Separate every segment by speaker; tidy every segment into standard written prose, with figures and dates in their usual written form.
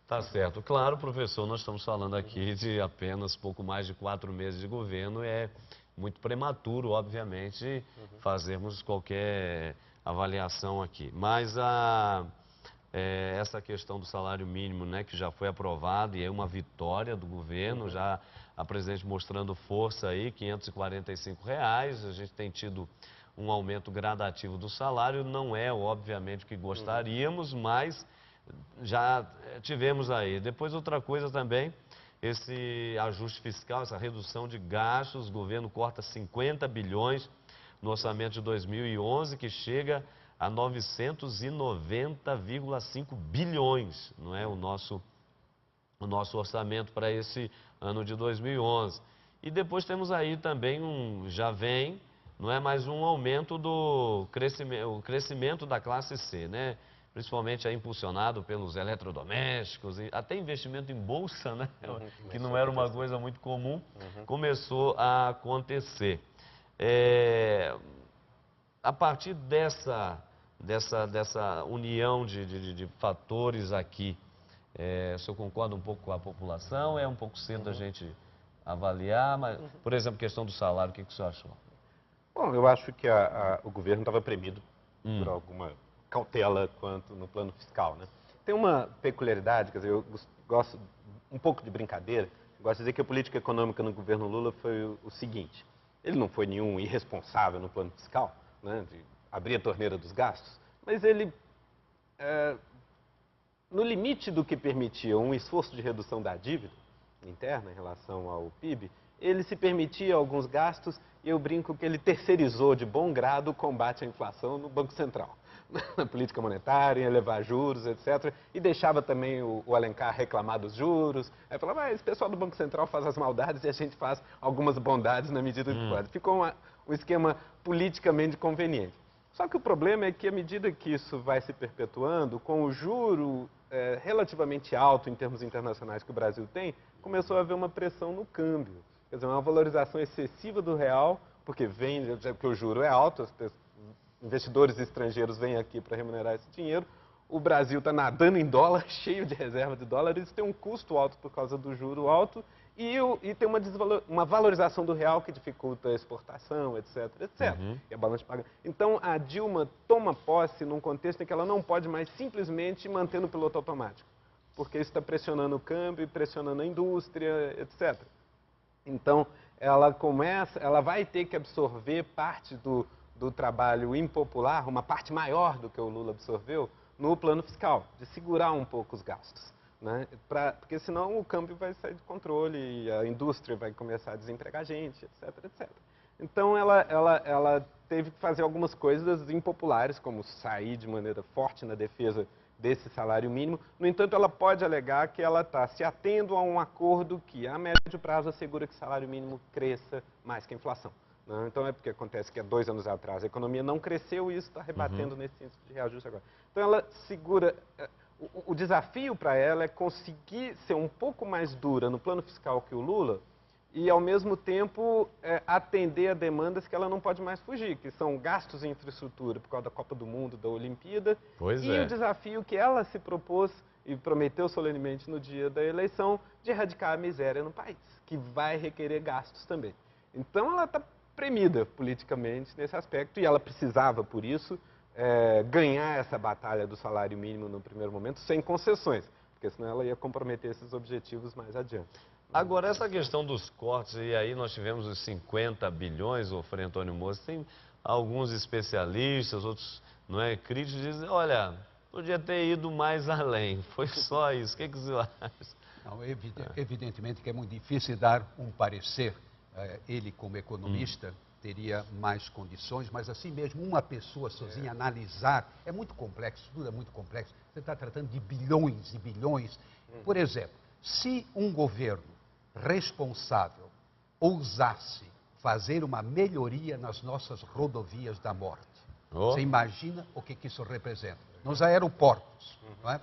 Speaker 1: Tá certo. Claro, professor, nós estamos falando aqui de apenas pouco mais de 4 meses de governo. É muito prematuro, obviamente, fazermos qualquer avaliação aqui. Mas essa questão do salário mínimo, né, que já foi aprovado e é uma vitória do governo, já a presidente mostrando força aí, R$ 545. A gente tem tido um aumento gradativo do salário. Não é, obviamente, o que gostaríamos, mas já tivemos aí. Depois outra coisa também, esse ajuste fiscal, essa redução de gastos, o governo corta 50 bilhões no orçamento de 2011, que chega a 990,5 bilhões, não é, o nosso orçamento para esse ano de 2011. E depois temos aí também já vem, não é, mais um aumento do o crescimento da classe C, né? Principalmente aí impulsionado pelos eletrodomésticos, e até investimento em bolsa, né? Que não era uma coisa muito comum, começou a acontecer. A partir dessa união de fatores aqui, o senhor concorda um pouco com a população? É um pouco cedo a gente avaliar, mas, por exemplo, questão do salário, o que o senhor achou?
Speaker 2: Bom, eu acho que o governo estava premido por alguma cautela quanto no plano fiscal, né? Tem uma peculiaridade, quer dizer, eu gosto um pouco de brincadeira, gosto de dizer que a política econômica no governo Lula foi o seguinte: ele não foi nenhum irresponsável no plano fiscal, né, de abrir a torneira dos gastos, mas ele, no limite do que permitia um esforço de redução da dívida interna em relação ao PIB, ele se permitia alguns gastos e eu brinco que ele terceirizou de bom grado o combate à inflação no Banco Central, na política monetária, em elevar juros, etc. E deixava também o Alencar reclamar dos juros. Aí falava, mas esse pessoal do Banco Central faz as maldades e a gente faz algumas bondades na medida que pode. Ficou um esquema politicamente conveniente. Só que o problema é que, à medida que isso vai se perpetuando, com o juro relativamente alto em termos internacionais que o Brasil tem, começou a haver uma pressão no câmbio. Quer dizer, uma valorização excessiva do real, porque o juro é alto, os investidores estrangeiros vêm aqui para remunerar esse dinheiro, o Brasil está nadando em dólar, cheio de reserva de dólar, isso tem um custo alto por causa do juro alto, e tem uma valorização do real que dificulta a exportação, etc, etc. E a balança de pagamento. Então, a Dilma toma posse num contexto em que ela não pode mais simplesmente manter no piloto automático, porque isso está pressionando o câmbio, pressionando a indústria, etc. Então, ela vai ter que absorver parte do trabalho impopular, uma parte maior do que o Lula absorveu, no plano fiscal, de segurar um pouco os gastos, né? Porque senão o câmbio vai sair de controle e a indústria vai começar a desempregar gente, etc, etc. Então, ela teve que fazer algumas coisas impopulares, como sair de maneira forte na defesa desse salário mínimo. No entanto, ela pode alegar que ela está se atendo a um acordo que, a médio prazo, assegura que o salário mínimo cresça mais que a inflação, né? Então, é porque acontece que há 2 anos atrás a economia não cresceu e isso está rebatendo nesse índice de reajuste agora. Então, ela segura... O desafio para ela é conseguir ser um pouco mais dura no plano fiscal que o Lula e, ao mesmo tempo, atender a demandas que ela não pode mais fugir, que são gastos em infraestrutura por causa da Copa do Mundo, da Olimpíada, o desafio que ela se propôs e prometeu solenemente no dia da eleição de erradicar a miséria no país, que vai requerer gastos também. Então, ela está premida politicamente nesse aspecto e ela precisava, por isso, ganhar essa batalha do salário mínimo no primeiro momento sem concessões, porque senão ela ia comprometer esses objetivos mais adiante.
Speaker 1: Agora, essa questão dos cortes, e aí nós tivemos os 50 bilhões, o Frei Antônio Moça, tem alguns especialistas, outros, não é, críticos, dizem, olha, podia ter ido mais além, foi só isso, o que você acha?
Speaker 3: Não, evidentemente que é muito difícil dar um parecer, ele como economista teria mais condições, mas assim mesmo uma pessoa sozinha analisar, é muito complexo, tudo é muito complexo, você está tratando de bilhões e bilhões. Por exemplo, se um governo responsável ousasse fazer uma melhoria nas nossas rodovias da morte, você imagina o que isso representa? Nos aeroportos, não é?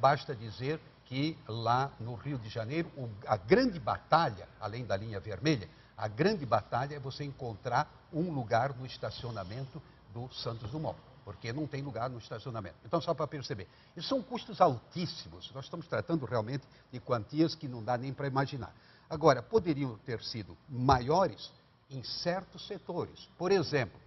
Speaker 3: Basta dizer que lá no Rio de Janeiro, a grande batalha, além da linha vermelha, a grande batalha é você encontrar um lugar no estacionamento do Santos Dumont. porque não tem lugar no estacionamento. Então, só para perceber, isso são custos altíssimos. Nós estamos tratando realmente de quantias que não dá nem para imaginar. Agora, poderiam ter sido maiores em certos setores. Por exemplo,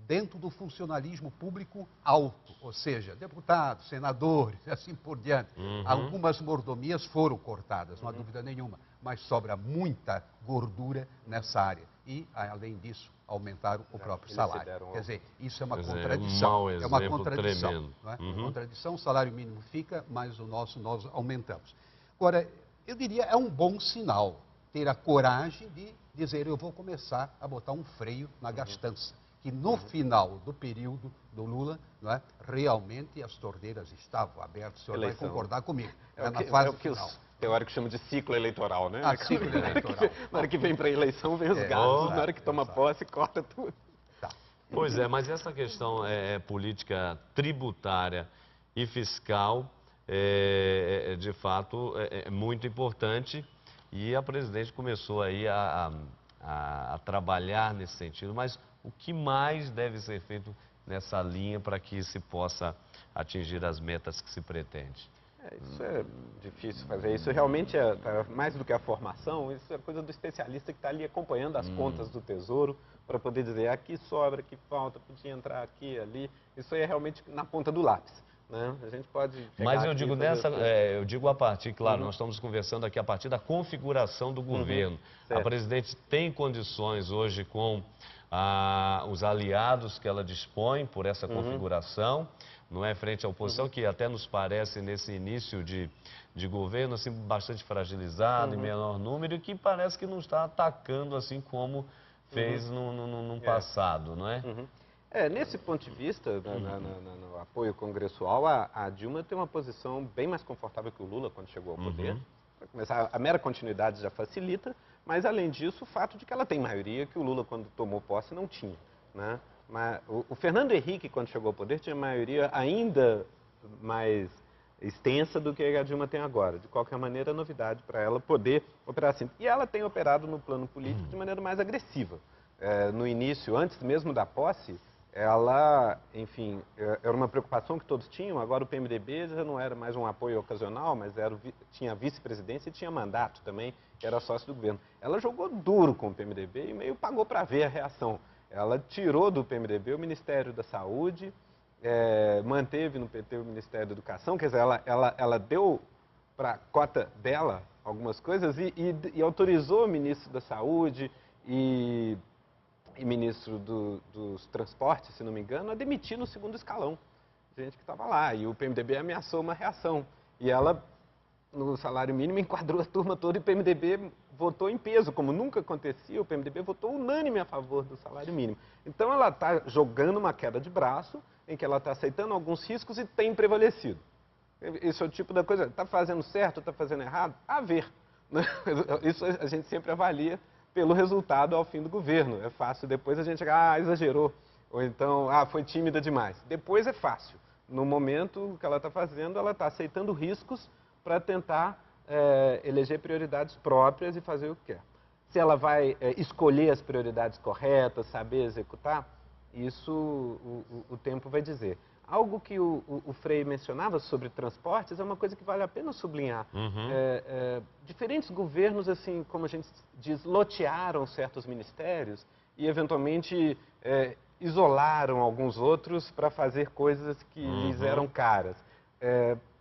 Speaker 3: dentro do funcionalismo público alto, ou seja, deputados, senadores, assim por diante. Algumas mordomias foram cortadas, não há dúvida nenhuma, mas sobra muita gordura nessa área. E, além disso, aumentaram o próprio salário. Quer dizer, isso é uma contradição.
Speaker 1: É uma contradição.
Speaker 3: Tremendo. Não é? Contradição, o salário mínimo fica, mas o nosso nós aumentamos. Agora, eu diria, é um bom sinal ter a coragem de dizer, eu vou começar a botar um freio na gastança. Que no final do período do Lula, não é, realmente as torneiras estavam abertas. O senhor vai concordar comigo.
Speaker 2: Na fase final. Os teóricos chamam de ciclo eleitoral, né?
Speaker 3: Ciclo eleitoral.
Speaker 2: Na hora que vem para a eleição, vem os gastos. Na hora que toma posse, corta tudo.
Speaker 3: Tá.
Speaker 1: Pois é, mas essa questão política tributária e fiscal, de fato, é muito importante. E a presidente começou aí a trabalhar nesse sentido, mas o que mais deve ser feito nessa linha para que se possa atingir as metas que se pretende?
Speaker 2: Isso é difícil fazer. Isso realmente mais do que a formação, isso é coisa do especialista que está ali acompanhando as contas do Tesouro para poder dizer aqui sobra, aqui falta, podia entrar aqui, ali. Isso aí é realmente na ponta do lápis. Né? A gente pode.
Speaker 1: Mas eu digo eu digo a partir, claro, nós estamos conversando aqui a partir da configuração do governo. A presidente tem condições hoje com os aliados que ela dispõe por essa configuração, não é, frente à oposição, que até nos parece nesse início de governo assim bastante fragilizado, em menor número, e que parece que não está atacando assim como fez no passado, não é?
Speaker 2: Nesse ponto de vista, no apoio congressual, a Dilma tem uma posição bem mais confortável que o Lula quando chegou ao poder. Para começar, a mera continuidade já facilita, mas além disso, o fato de que ela tem maioria que o Lula, quando tomou posse, não tinha. Né? Mas, o Fernando Henrique, quando chegou ao poder, tinha maioria ainda mais extensa do que a Dilma tem agora. De qualquer maneira, é novidade para ela poder operar assim. E ela tem operado no plano político de maneira mais agressiva. No início, antes mesmo da posse, ela, enfim, era uma preocupação que todos tinham. Agora o PMDB já não era mais um apoio ocasional, mas tinha vice-presidência e tinha mandato também, que era sócio do governo. Ela jogou duro com o PMDB e meio pagou para ver a reação. Ela tirou do PMDB o Ministério da Saúde, manteve no PT o Ministério da Educação, quer dizer, ela deu para a cota dela algumas coisas e autorizou o ministro da Saúde e ministro dos Transportes, se não me engano, a demitir no segundo escalão. Gente que estava lá. E o PMDB ameaçou uma reação. E ela, no salário mínimo, enquadrou a turma toda e o PMDB votou em peso, como nunca acontecia. O PMDB votou unânime a favor do salário mínimo. Então, ela está jogando uma queda de braço, em que ela está aceitando alguns riscos e tem prevalecido. Esse é o tipo da coisa. Está fazendo certo, está fazendo errado? A ver. Isso a gente sempre avalia pelo resultado ao fim do governo. É fácil depois a gente exagerou, ou então, foi tímida demais. Depois é fácil. No momento, o que ela está fazendo, ela está aceitando riscos para tentar eleger prioridades próprias e fazer o que quer. Se ela vai escolher as prioridades corretas, saber executar, isso o tempo vai dizer. Algo que o Frei mencionava sobre transportes é uma coisa que vale a pena sublinhar. Diferentes governos, assim, como a gente diz, lotearam certos ministérios e, eventualmente, isolaram alguns outros para fazer coisas que lhes eram caras.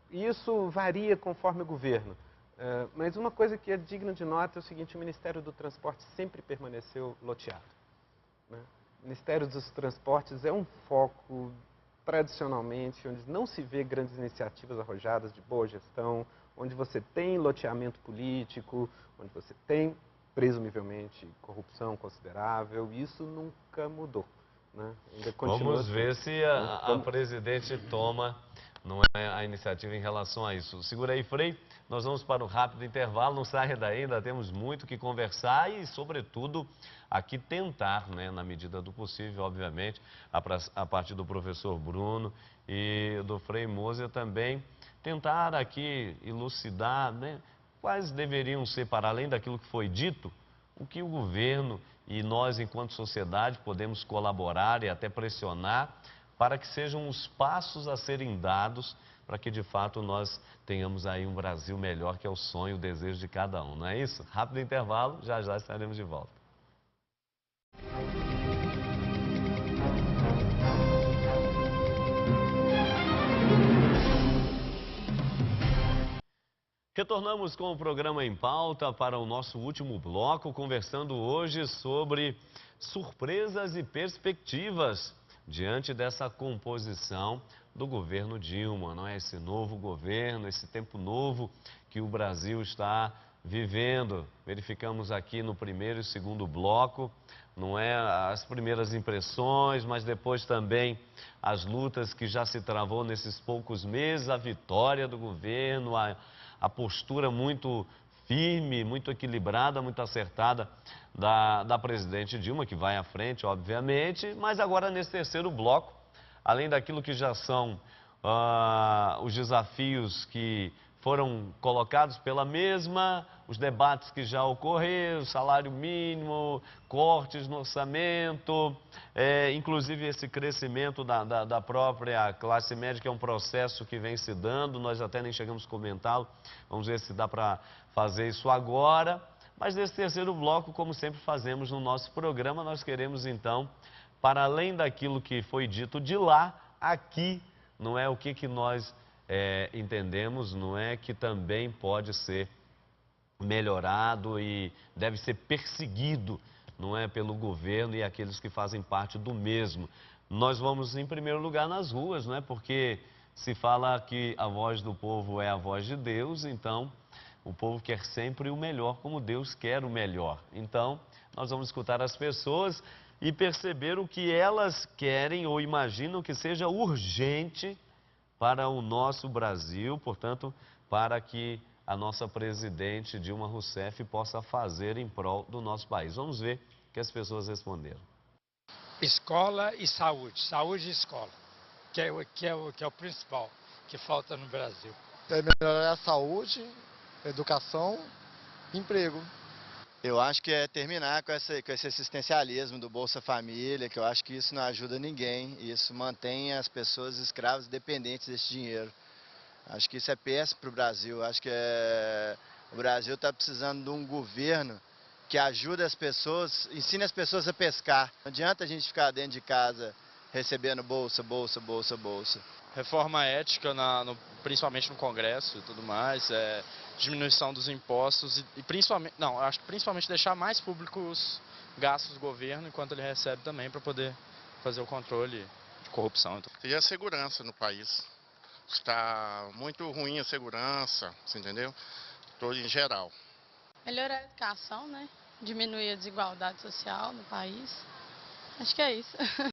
Speaker 2: Isso varia conforme o governo. Mas uma coisa que é digna de nota é o seguinte: o Ministério do Transporte sempre permaneceu loteado. Né? O Ministério dos Transportes é um foco tradicionalmente, onde não se vê grandes iniciativas arrojadas de boa gestão, onde você tem loteamento político, onde você tem, presumivelmente, corrupção considerável. Isso nunca mudou. Né? Ainda continua.
Speaker 1: Vamos ver se a presidente toma a iniciativa em relação a isso. Segura aí, Frei. Nós vamos para um rápido intervalo. Não saia daí, ainda temos muito que conversar e, sobretudo, aqui tentar, né, na medida do possível, obviamente, a partir do professor Bruno e do Frei Moser também, tentar aqui elucidar, né, quais deveriam ser, para além daquilo que foi dito, o que o governo e nós, enquanto sociedade, podemos colaborar e até pressionar para que sejam os passos a serem dados para que de fato nós tenhamos aí um Brasil melhor, que é o sonho, o desejo de cada um, não é isso? Rápido intervalo, já já estaremos de volta. Retornamos com o programa Em Pauta para o nosso último bloco, conversando hoje sobre surpresas e perspectivas diante dessa composição do governo Dilma, não é? Esse novo governo, esse tempo novo que o Brasil está vivendo. Verificamos aqui no primeiro e segundo bloco, não é, as primeiras impressões, mas depois também as lutas que já se travou nesses poucos meses, a vitória do governo, a postura muito firme, muito equilibrada, muito acertada da presidente Dilma, que vai à frente, obviamente, mas agora nesse terceiro bloco, além daquilo que já são os desafios que foram colocados pela mesma, os debates que já ocorreram, salário mínimo, cortes no orçamento, inclusive esse crescimento da própria classe média, que é um processo que vem se dando, nós até nem chegamos a comentá-lo, vamos ver se dá para fazer isso agora. Mas nesse terceiro bloco, como sempre fazemos no nosso programa, nós queremos então, para além daquilo que foi dito de lá, aqui, não é o que nós entendemos, não é que também pode ser melhorado e deve ser perseguido, não é, pelo governo e aqueles que fazem parte do mesmo. Nós vamos em primeiro lugar nas ruas, não é, porque se fala que a voz do povo é a voz de Deus, então o povo quer sempre o melhor, como Deus quer o melhor. Então nós vamos escutar as pessoas e perceber o que elas querem ou imaginam que seja urgente para o nosso Brasil, portanto, para que a nossa presidente Dilma Rousseff possa fazer em prol do nosso país. Vamos ver o que as pessoas responderam.
Speaker 4: Escola e saúde, saúde e escola, que é o principal que falta no Brasil.
Speaker 5: É melhorar a saúde, educação, emprego.
Speaker 6: Eu acho que é terminar com esse assistencialismo do Bolsa Família, que eu acho que isso não ajuda ninguém, e isso mantém as pessoas escravas dependentes desse dinheiro. Acho que isso é péssimo para o Brasil. Acho que o Brasil está precisando de um governo que ajude as pessoas, ensine as pessoas a pescar. Não adianta a gente ficar dentro de casa recebendo bolsa, bolsa, bolsa, bolsa.
Speaker 7: Reforma ética, principalmente no Congresso e tudo mais, diminuição dos impostos e principalmente, não, acho que principalmente deixar mais públicos os gastos do governo enquanto ele recebe também, para poder fazer o controle de corrupção.
Speaker 8: E a segurança no país. Está muito ruim a segurança, você entendeu? Todo em geral.
Speaker 9: Melhorar a educação, né? Diminuir a desigualdade social no país. Acho que é isso.